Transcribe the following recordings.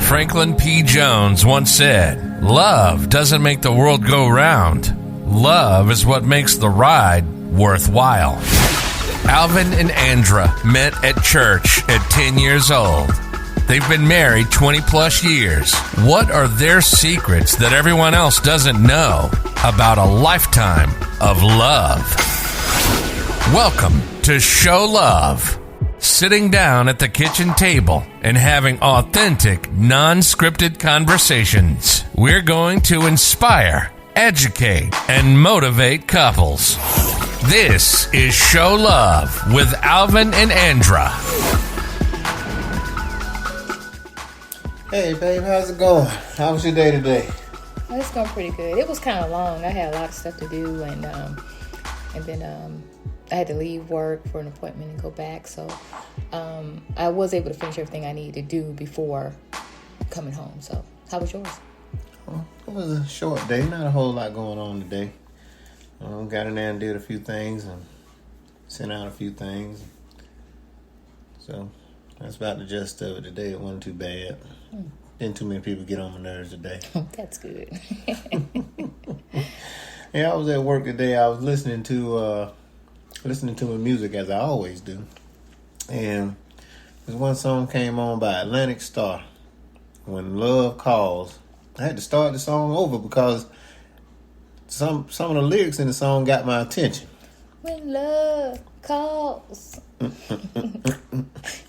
Franklin P. Jones once said, "Love doesn't make the world go round. Love is what makes the ride worthwhile." Alvin and Andrea met at church at 10 years old. They've been married 20 plus years. What are their secrets that everyone else doesn't know about a lifetime of love? Welcome to Show Love. Sitting down at the kitchen table and having authentic, non-scripted conversations. We're going to inspire, educate, and motivate couples. This is Show Love with Alvin and Andrea. Hey, babe, how's it going? How was your day today? Well, it's going pretty good. It was kind of long. I had a lot of stuff to do, and then I had to leave work for an appointment and go back. So I was able to finish everything I needed to do before coming home. So how was yours? Well, it was a short day. Not a whole lot going on today. Got in there and did a few things and sent out a few things. So that's about the gist of it today. It wasn't too bad. Didn't too many people get on my nerves today. That's good. Yeah, I was at work today. I was listening to my music as I always do. And this one song came on by Atlantic Starr, "When Love Calls." I had to start the song over because some of the lyrics in the song got my attention. When love calls,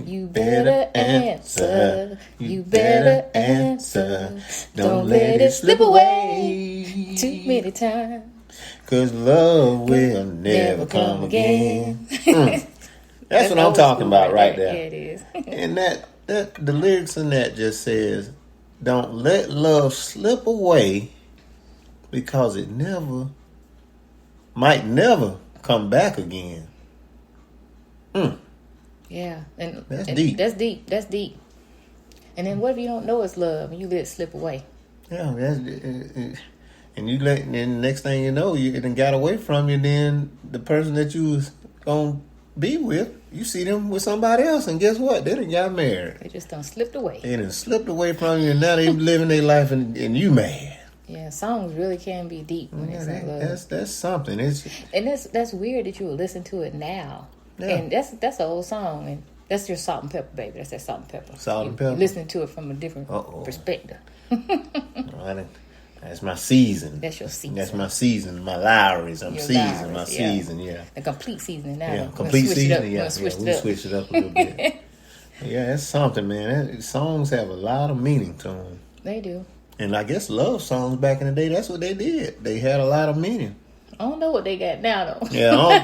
you better answer. You better answer. Don't let it slip away too many times. 'Cause love will never come again. That's what I'm talking about right there. Yeah, it is. And that the lyrics in that just says, don't let love slip away because it might never come back again. Yeah. And That's deep. That's deep. That's deep. And then what if you don't know it's love and you let it slip away? Yeah, and then the next thing you know, you done got away from you. Then the person that you was gonna be with, you see them with somebody else, and guess what? They done got married. They just done slipped away. They done slipped away from you, and now they living their life, and you mad. Yeah, songs really can be deep when it's in love. That's something. And that's weird that you would listen to it now. Yeah. And that's an old song, and that's your salt and pepper, baby. That's that salt and pepper. Salt and pepper. You're listening to it from a different perspective. That's my season. That's your season. That's my season. My Lowry's. Your season. Lowry's, My season. Yeah. The complete season now. Yeah. We're Complete season. Yeah. Switch We switch it up a little bit. Yeah, that's something, man. Songs have a lot of meaning to them. They do. And I guess love songs back in the day, that's what they did. They had a lot of meaning. I don't know what they got now, though. Yeah,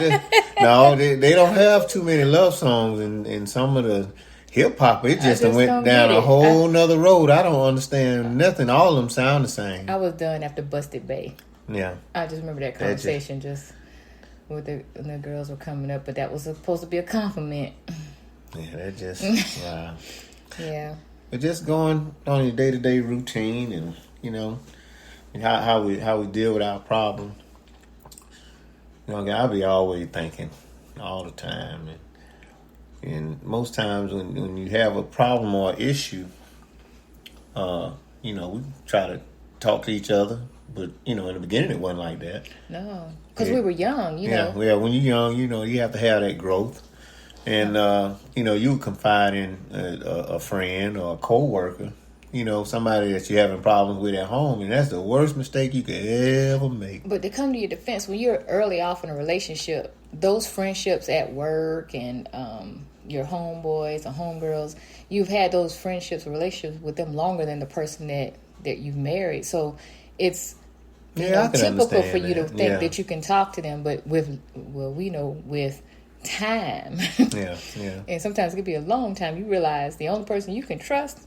they don't have too many love songs in some of the hip hop. It just went down a whole nother road. I don't understand nothing. All of them sound the same. I was done after Busted Bay. Yeah. I just remember that conversation just with when the girls were coming up, but that was supposed to be a compliment. Yeah, that just, wow. Yeah. But just going on your day-to-day routine and, you know, how we deal with our problems. You know, I'll be always thinking all the time. And most times when you have a problem or issue, you know, we try to talk to each other. But, you know, in the beginning it wasn't like that. No, because we were young, you know. Yeah, when you're young, you know, you have to have that growth. And, you know, you confide in a friend or a co-worker, you know, somebody that you're having problems with at home. And that's the worst mistake you could ever make. But to come to your defense, when you're early off in a relationship, those friendships at work and your homeboys and homegirls, you've had those friendships or relationships with them longer than the person that you've married. So it's typical for you to think that you can talk to them. But with time. Yeah. And sometimes it could be a long time. You realize the only person you can trust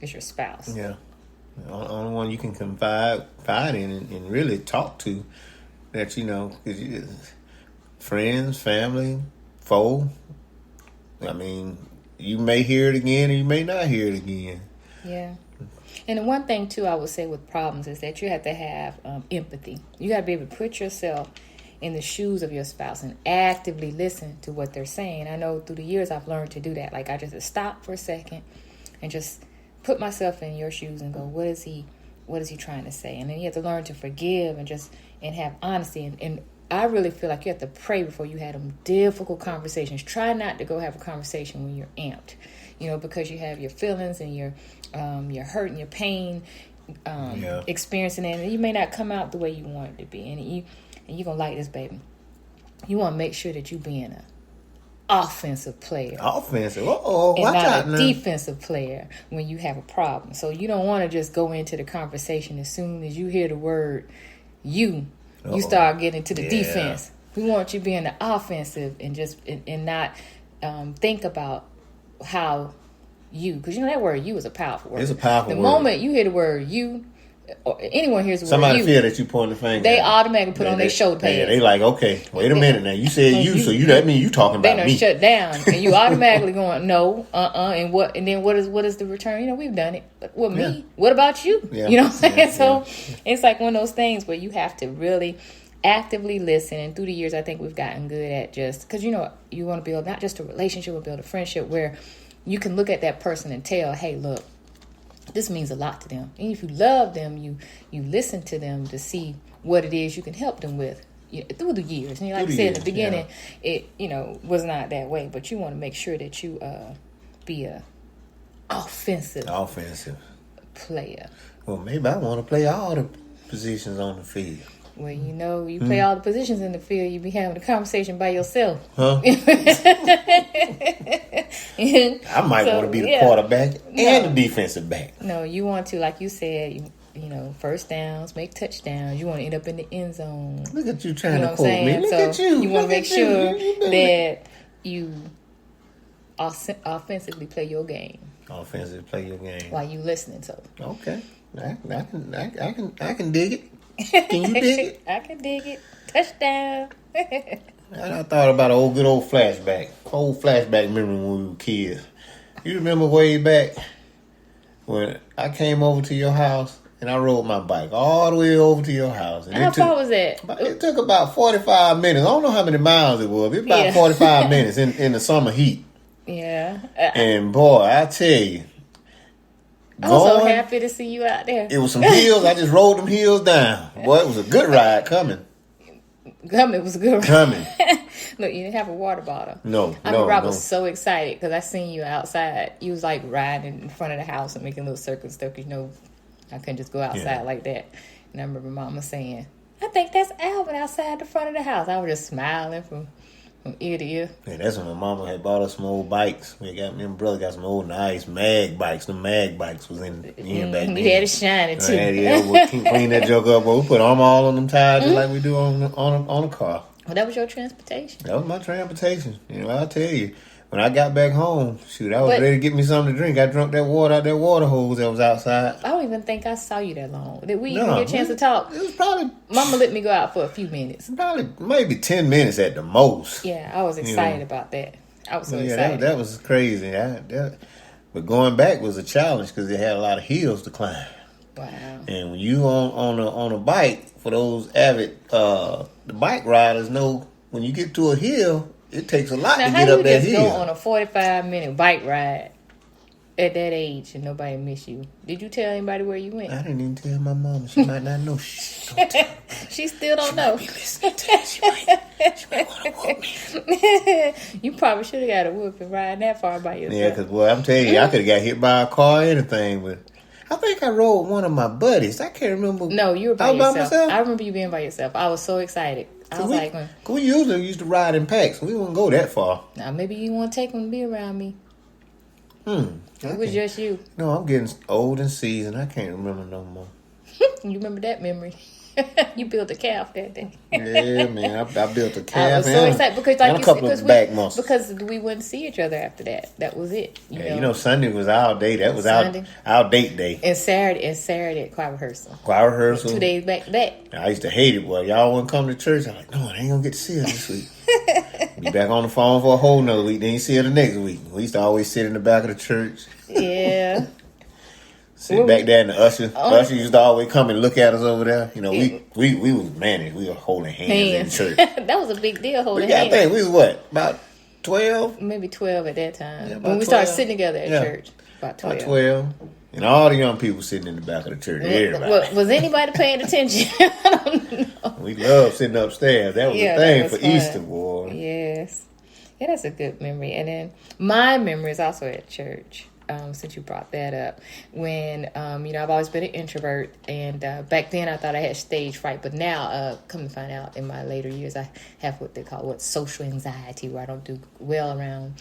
is your spouse. Yeah. The only one you can confide in and really talk to that, you know, friends, family, foe. I mean, you may hear it again or you may not hear it again. Yeah. And the one thing, too, I would say with problems is that you have to have empathy. You got to be able to put yourself in the shoes of your spouse and actively listen to what they're saying. I know through the years I've learned to do that. Like I just stop for a second and just put myself in your shoes and go, what is he trying to say? And then you have to learn to forgive and have honesty. And I really feel like you have to pray before you have them difficult conversations. Try not to go have a conversation when you're amped, because you have your feelings and your hurt and your pain, experiencing it, and you may not come out the way you want it to be. And you're gonna like this, baby. You want to make sure that you being an offensive player. Offensive? Uh-oh, and watch not out a now. defensive player when you have a problem. So you don't want to just go into the conversation as soon as you hear the word you start getting to the defense. We want you being the offensive and not think about how you, because that word you is a powerful word. It's a powerful word. The moment you hear the word you, or anyone hears the Somebody word you, feel that you pointing the finger. they automatically put on their shoulder pads. They like, okay, wait a minute now. You said you, so that means you talking about they me. They shut down, and you automatically going no, and what? And then what is the return? We've done it. But what me? Yeah. What about you? Yeah. You know what I'm saying? Yeah. So it's like one of those things where you have to really actively listen. And through the years, I think we've gotten good at just because you want to build not just a relationship, but build a friendship where you can look at that person and tell, hey, look, this means a lot to them. And if you love them, you listen to them to see what it is you can help them with through the years. And like I said at the beginning, it was not that way. But you want to make sure that you be a offensive player. Well, maybe I want to play all the positions on the field. Well, you play all the positions in the field, you be having a conversation by yourself. Huh? I might want to be the quarterback and the defensive back. No, you want to, like you said, first downs, make touchdowns. You want to end up in the end zone. Look at you trying to quote me. Look at you. You want to make sure that you offensively play your game. Offensively play your game. While you listening to. Okay. I can dig it. Can you dig it? I can dig it. Touchdown. I thought about an good old flashback memory when we were kids. You remember way back when I came over to your house and I rode my bike all the way over to your house. And how far was that? It took about 45 minutes. I don't know how many miles it was. It was about 45 minutes in the summer heat. Yeah. And boy, I tell you. I was so happy to see you out there. It was some hills. I just rode them hills down. Boy, it was a good ride coming. It was a good ride. Coming. Look, you didn't have a water bottle. No, I remember I was so excited because I seen you outside. You was like riding in front of the house and making little circles and stuff. Because I couldn't just go outside like that. And I remember Mama saying, I think that's Alvin outside the front of the house. I was just smiling from ear to ear. Yeah, that's when my mama had bought us some old bikes. Me and brother got some old nice mag bikes. The mag bikes was in back then. You had it shining too. We'll clean that joke up. But we put them all on them tires just like we do on a car. Well, that was your transportation. That was my transportation. I'll tell you. When I got back home, I was ready to get me something to drink. I drank that water out that water hose that was outside. I don't even think I saw you that long. Did we even get a chance to talk? It was probably... Mama let me go out for a few minutes. Probably maybe 10 minutes at the most. Yeah, I was excited about that. I was so excited. That was crazy. But going back was a challenge because it had a lot of hills to climb. Wow. And when you on a bike, for those avid the bike riders know when you get to a hill, it takes a lot to get up that hill. How you just go on a 45-minute bike ride at that age and nobody miss you? Did you tell anybody where you went? I didn't even tell my mama. She might not know. She still don't know. She might be listening to this. She might want to whoop me. You probably should have got a whooping riding that far by yourself. Yeah, because, I'm telling you, I could have got hit by a car or anything. But I think I rode one of my buddies. I can't remember. No, you were by yourself. Myself? I remember you being by yourself. I was so excited. We usually used to ride in packs. We wouldn't go that far. Now, maybe you want to take them to be around me. It was just you. No, I'm getting old and seasoned. I can't remember no more. You remember that memory? You built a calf that day. Yeah, man. I built a calf. I was so excited because, like a couple of back muscles. Because we wouldn't see each other after that. That was it. You know? Sunday was our day. That was our date day. And Saturday at choir rehearsal. Choir rehearsal. 2 days back to back. I used to hate it. Well, y'all wouldn't come to church. I'm like, no, I ain't gonna get to see her this week. Be back on the phone for a whole nother week. Then you see her the next week. We used to always sit in the back of the church. Yeah. Sit back there, and the usher used to always come and look at us over there. We was managed. We were holding hands in church. That was a big deal, holding hands. I think we was what, about 12? Maybe 12 at that time. Yeah, when we started sitting together at church. About 12. And all the young people sitting in the back of the church. Everybody. Was anybody paying attention? I don't know. We love sitting upstairs. That was the thing for fun. Easter, boy. Yes. Yeah, that's a good memory. And then my memory is also at church. Since you brought that up, when I've always been an introvert, and back then I thought I had stage fright, but now come to find out in my later years I have what they call social anxiety, where I don't do well around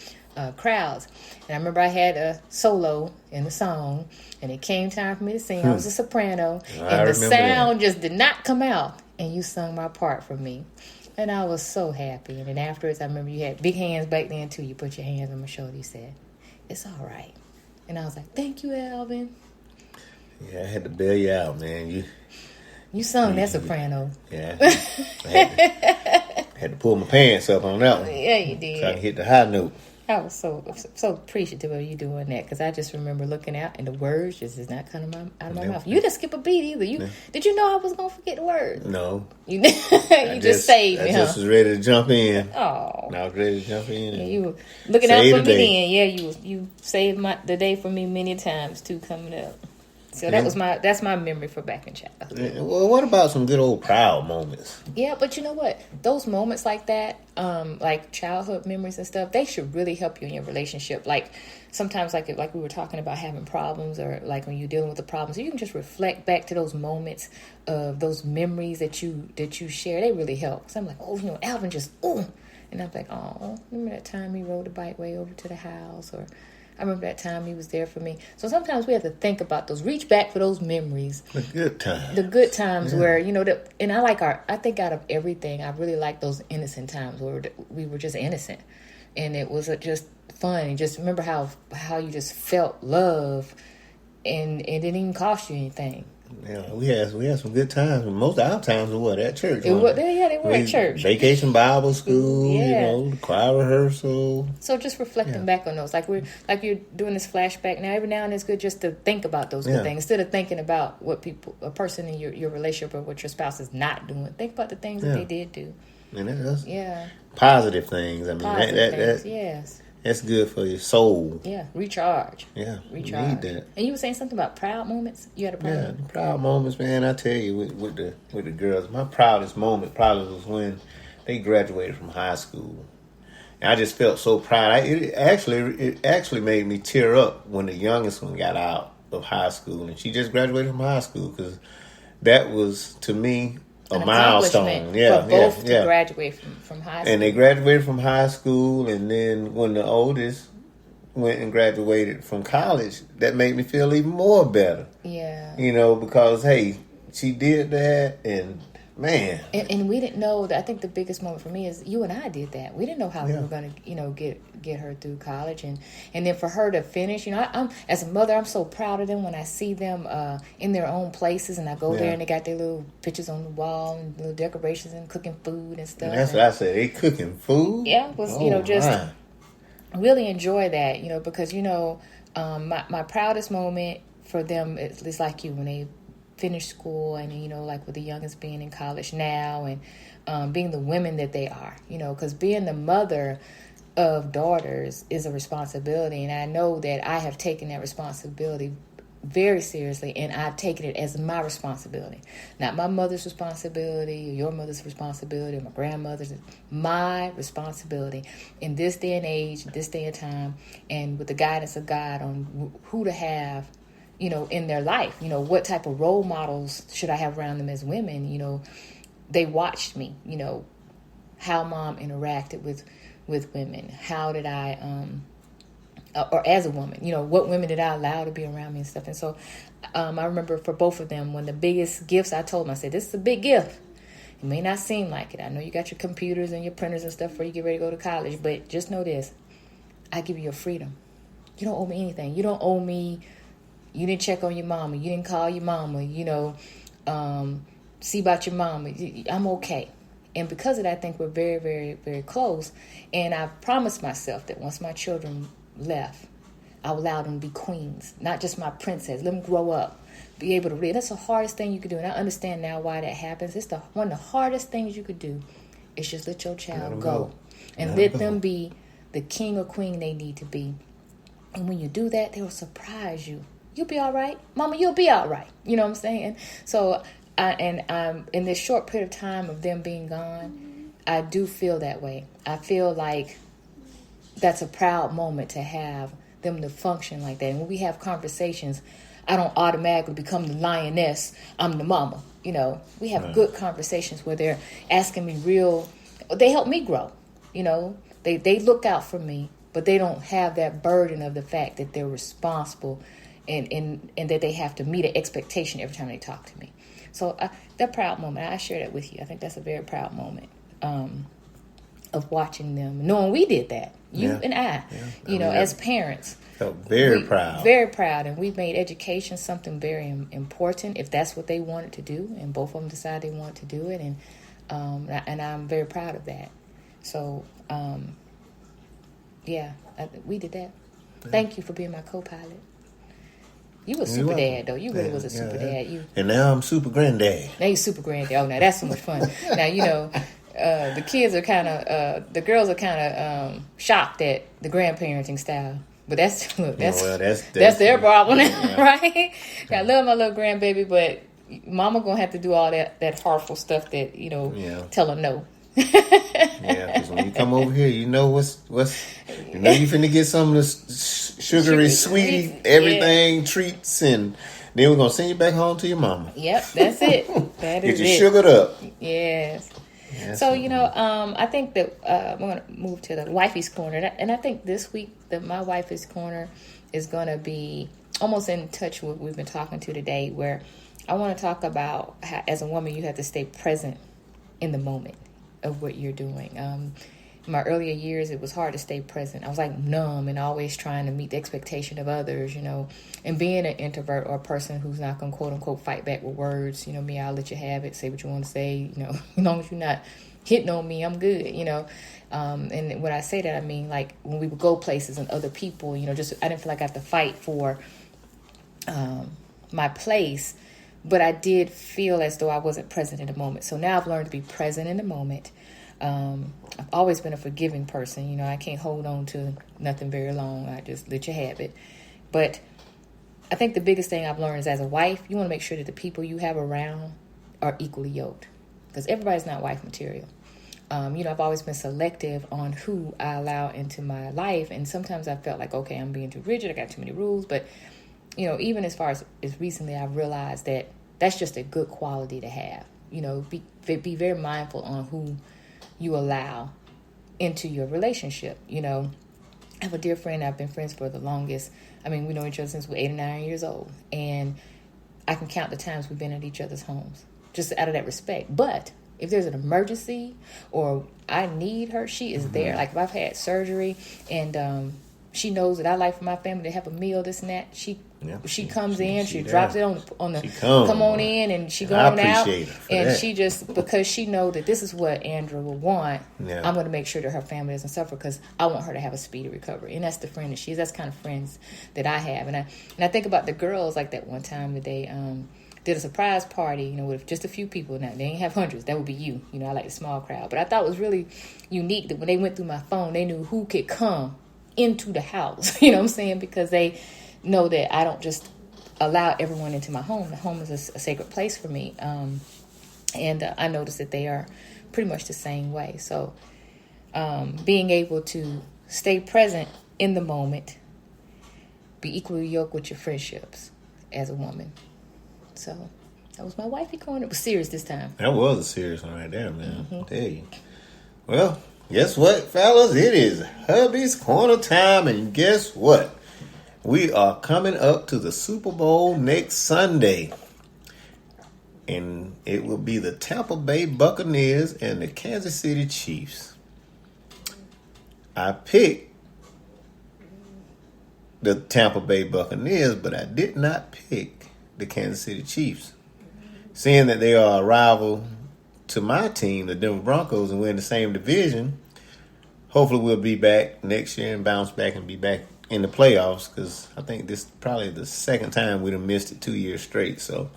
crowds. And I remember I had a solo in the song, and it came time for me to sing. I was a soprano, and the sound just did not come out, and you sung my part for me. And I was so happy. And then afterwards, I remember you had big hands back then too. You put your hands on my shoulder. You said, "It's all right." And I was like, "Thank you, Alvin." Yeah, I had to bail you out, man. You sung that soprano. Yeah. I had to pull my pants up on that one. Yeah, you did. So I could hit the high note. I was so appreciative of you doing that, because I just remember looking out and the words just is not coming out of my mouth. You didn't skip a beat either. Did you know I was gonna forget the words? No. You just saved me. I just was ready to jump in. Oh, I was ready to jump in. Yeah, you were looking out for me then. Yeah, you saved the day for me many times too coming up. So that's my memory for back in childhood. Well, what about some good old proud moments? Yeah, but you know what? Those moments like that, like childhood memories and stuff, they should really help you in your relationship. Like sometimes, like we were talking about having problems, or like when you're dealing with the problems, you can just reflect back to those moments of those memories that you share. They really help. So I'm like, Alvin just and I'm like, oh, remember that time he rode the bike way over to the house, or I remember that time he was there for me. So sometimes we have to think about those, reach back for those memories. The good times. The good times where, and I think out of everything, I really like those innocent times where we were just innocent. And it was just fun. And just remember how you just felt love, and it didn't even cost you anything. Yeah, we had some good times. Most of our times were at church. They were at church. Vacation Bible school, the choir rehearsal. So just reflecting back on those, like you're doing this flashback now. Every now and then it's good just to think about those good things instead of thinking about what a person in your relationship or what your spouse is not doing. Think about the things that they did do. And that's positive things. I mean, things, yes. That's good for your soul. Yeah, recharge. Yeah, recharge. You need that. And you were saying something about proud moments. You had a proud moment? Yeah, proud moments, man. I tell you, with the girls, my proudest moment probably was when they graduated from high school. And I just felt so proud. It actually made me tear up when the youngest one got out of high school, and she just graduated from high school, because that was, to me, a milestone. For both to graduate from high school. And they graduated from high school, and then when the oldest went and graduated from college, that made me feel even more better. Yeah. Because, hey, she did that, and man. And we didn't know that. I think the biggest moment for me is you and I did that. We didn't know how we were going to, get her through college, and then for her to finish. I'm as a mother, I'm so proud of them when I see them in their own places, and I go there and they got their little pictures on the wall and little decorations and cooking food and stuff. And that's what I said. They cooking food. Yeah, was just really enjoy that. Because my proudest moment for them is like you when they finish school, and like with the youngest being in college now, and being the women that they are, because being the mother of daughters is a responsibility, and I know that I have taken that responsibility very seriously, and I've taken it as my responsibility, not my mother's responsibility or your mother's responsibility or my grandmother's. My responsibility in this day and age, this day and time, and with the guidance of God on who to have in their life, what type of role models should I have around them as women. They watched me, how mom interacted with women. How did I, or as a woman, what women did I allow to be around me and stuff. And so I remember for both of them, one of the biggest gifts I told them, I said, this is a big gift. It may not seem like it. I know you got your computers and your printers and stuff before you get ready to go to college, but just know this. I give you your freedom. You don't owe me anything. You don't owe me. You didn't check on your mama. You didn't call your mama. See about your mama. I'm okay. And because of that, I think we're very, very, very close. And I've promised myself that once my children left, I will allow them to be queens, not just my princess. Let them grow up, be able to read. That's the hardest thing you could do. And I understand now why that happens. It's one of the hardest things you could do is just let your child go. And let them be the king or queen they need to be. And when you do that, they will surprise you you'll be all right. Mama, you'll be all right. You know what I'm saying? So, in this short period of time of them being gone, I do feel that way. I feel like that's a proud moment to have them to function like that. And when we have conversations, I don't automatically become the lioness. I'm the mama. You know, we have good conversations where they're asking me they help me grow. You know, they look out for me, but they don't have that burden of the fact that they're responsible and that they have to meet an expectation every time they talk to me. So that proud moment, I share that with you. I think that's a very proud moment of watching them, knowing we did that. You and I, as parents. Felt very proud. Very proud. And we've made education something very important if that's what they wanted to do. And both of them decided they wanted to do it. And I'm very proud of that. So, we did that. Yeah. Thank you for being my co-pilot. You were super dad, though. You really was a super dad. And now I'm super granddad. Now you're super granddad. Oh, now that's so much fun. Now, the kids are kind of, the girls are kind of shocked at the grandparenting style. But that's their problem, right? I love my little grandbaby, but mama going to have to do all that heartful stuff that, tell her no. Because when you come over here, you know you finna get some of the sugary, sweet, everything, treats, and then we're going to send you back home to your mama. Yep, that's it. That is Get you sugared up. Yes. So, I think that we're going to move to the wifey's corner. And I think this week that my wifey's corner is going to be almost in touch with what we've been talking to today, where I want to talk about how, as a woman, you have to stay present in the moment of what you're doing. In my earlier years, it was hard to stay present. I was like numb and always trying to meet the expectation of others, and being an introvert or a person who's not going to quote unquote fight back with words, me, I'll let you have it, say what you want to say, as long as you're not hitting on me, I'm good, and when I say that, I mean, like when we would go places and other people, I didn't feel like I had to fight for my place, but I did feel as though I wasn't present in the moment. So now I've learned to be present in the moment. I've always been a forgiving person. I can't hold on to nothing very long. I just let you have it. But I think the biggest thing I've learned is as a wife, you want to make sure that the people you have around are equally yoked, because everybody's not wife material. I've always been selective on who I allow into my life. And sometimes I felt like, okay, I'm being too rigid. I got too many rules. But, even as far as recently, I've realized that that's just a good quality to have. Be very mindful on who you allow into your relationship. I have a dear friend. I've been friends for the longest. I mean, we know each other since we're 8 or 9 years old. And I can count the times we've been at each other's homes just out of that respect. But if there's an emergency or I need her, she is there. Like if I've had surgery and she knows that I like for my family to have a meal, this and that, she comes in, she drops it on the come on in, and she going out, and she just, because she know that this is what Andrea will want, I'm going to make sure that her family doesn't suffer, because I want her to have a speedy recovery. And that's the friend that she is. That's kind of friends that I have. And I think about the girls, like that one time that they did a surprise party, with just a few people. Now they ain't have hundreds. That would be you. I like the small crowd. But I thought it was really unique that when they went through my phone, they knew who could come into the house. You know what I'm saying? Because they know that I don't just allow everyone into my home. The home is a sacred place for me. And I noticed that they are pretty much the same way. So being able to stay present in the moment, be equally yoked with your friendships as a woman. So that was my wifey corner. It was serious this time. That was a serious one right there, man. I tell you. Well, guess what, fellas? It is hubby's corner time, and guess what? We are coming up to the Super Bowl next Sunday. And it will be the Tampa Bay Buccaneers and the Kansas City Chiefs. I picked the Tampa Bay Buccaneers, but I did not pick the Kansas City Chiefs. Seeing that they are a rival to my team, the Denver Broncos, and we're in the same division, hopefully we'll be back next year and bounce back and be back in the playoffs, because I think this is probably the second time we'd have missed it 2 years straight. So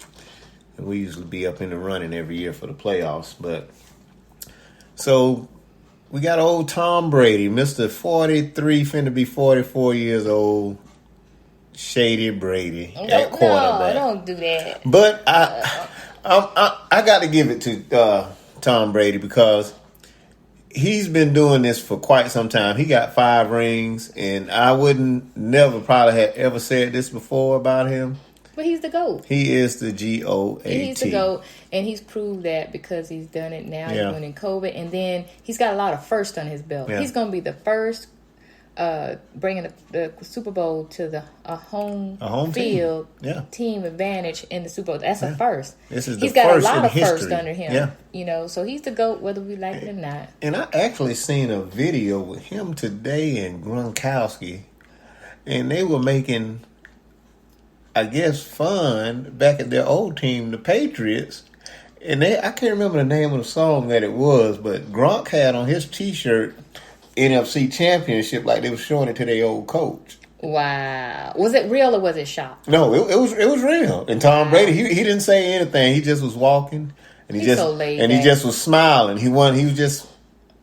we usually be up in the running every year for the playoffs. But so we got old Tom Brady, Mr. 43, finna be 44 years old, Shady Brady at No, quarterback. don't do that. But I got to give it to Tom Brady because he's been doing this for quite some time. He got 5 rings, and I wouldn't never probably have ever said this before about him. But he's the GOAT. He is the GOAT. He's the GOAT, and he's proved that because he's done it now. Yeah. He's winning COVID, and then he's got a lot of firsts on his belt. Yeah. He's going to be the first bringing the Super Bowl to a home field team advantage in the Super Bowl. That's a first. This is he's the got first a lot in of history. firsts under him. Yeah. So he's the GOAT whether we like it or not. And I actually seen a video with him today and Gronkowski, and they were making, I guess, fun back at their old team, the Patriots. And I can't remember the name of the song that it was, but Gronk had on his T-shirt NFC Championship, like they were showing it to their old coach. Wow. Was it real or was it shot? No, it was real. And Tom Brady, he didn't say anything. He just was walking, and he just was smiling. He was just.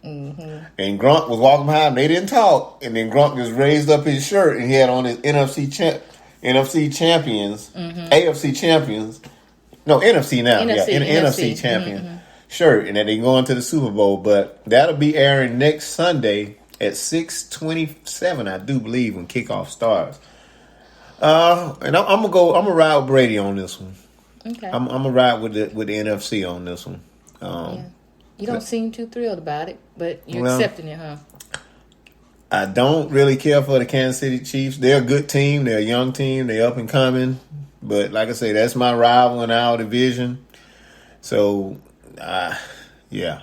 Mm-hmm. And Gronk was walking behind him. They didn't talk, and then Gronk just raised up his shirt, and he had on his NFC champions, AFC champions. No, NFC now. NFC champion shirt, and that they go into the Super Bowl. But that'll be airing next Sunday at 6:27, I do believe, when kickoff starts. And I'm gonna ride with Brady on this one. Okay. I'm gonna ride with the NFC on this one. You don't seem too thrilled about it, but you're accepting it, huh? I don't really care for the Kansas City Chiefs. They're a good team. They're a young team. They're up and coming. But like I say, that's my rival in our division. So, yeah.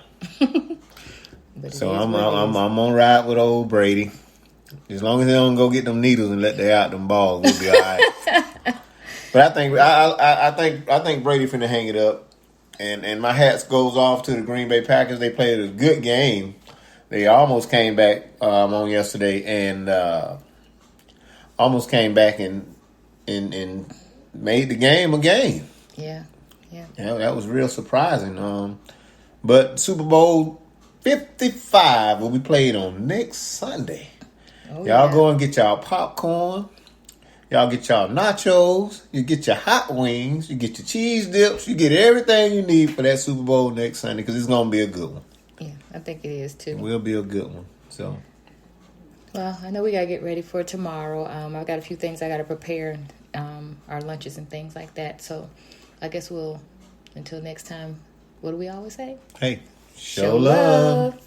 So I'm gonna ride with old Brady. As long as they don't go get them needles and let they out them balls, we'll be all right. But I think Brady finna hang it up, and my hats goes off to the Green Bay Packers. They played a good game. They almost came back on yesterday, and almost came back and made the game a game. Yeah. That was real surprising. But Super Bowl 55 will be played on next Sunday. Y'all go and get y'all popcorn. Y'all get y'all nachos. You get your hot wings. You get your cheese dips. You get everything you need for that Super Bowl next Sunday because it's going to be a good one. Yeah, I think it is too. It will be a good one. So, well, I know we got to get ready for tomorrow. I've got a few things I got to prepare, our lunches and things like that. So I guess until next time, what do we always say? Hey, show love.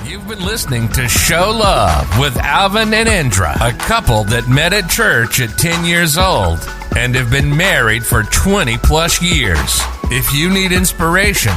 You've been listening to Show Love with Alvin and Andrea, a couple that met at church at 10 years old and have been married for 20 plus years. If you need inspiration,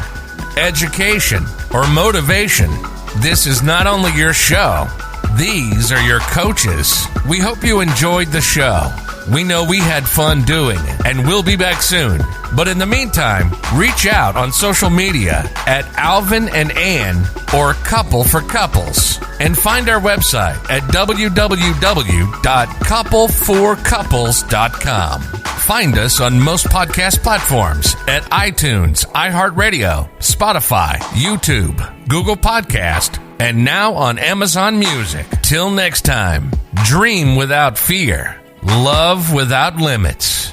education, or motivation, this is not only your show, these are your coaches. We hope you enjoyed the show. We know we had fun doing it, and we'll be back soon. But in the meantime, reach out on social media at Alvin and Ann or Couple for Couples, and find our website at www.coupleforcouples.com. Find us on most podcast platforms at iTunes, iHeartRadio, Spotify, YouTube, Google Podcast, and now on Amazon Music. Till next time, dream without fear. Love without limits.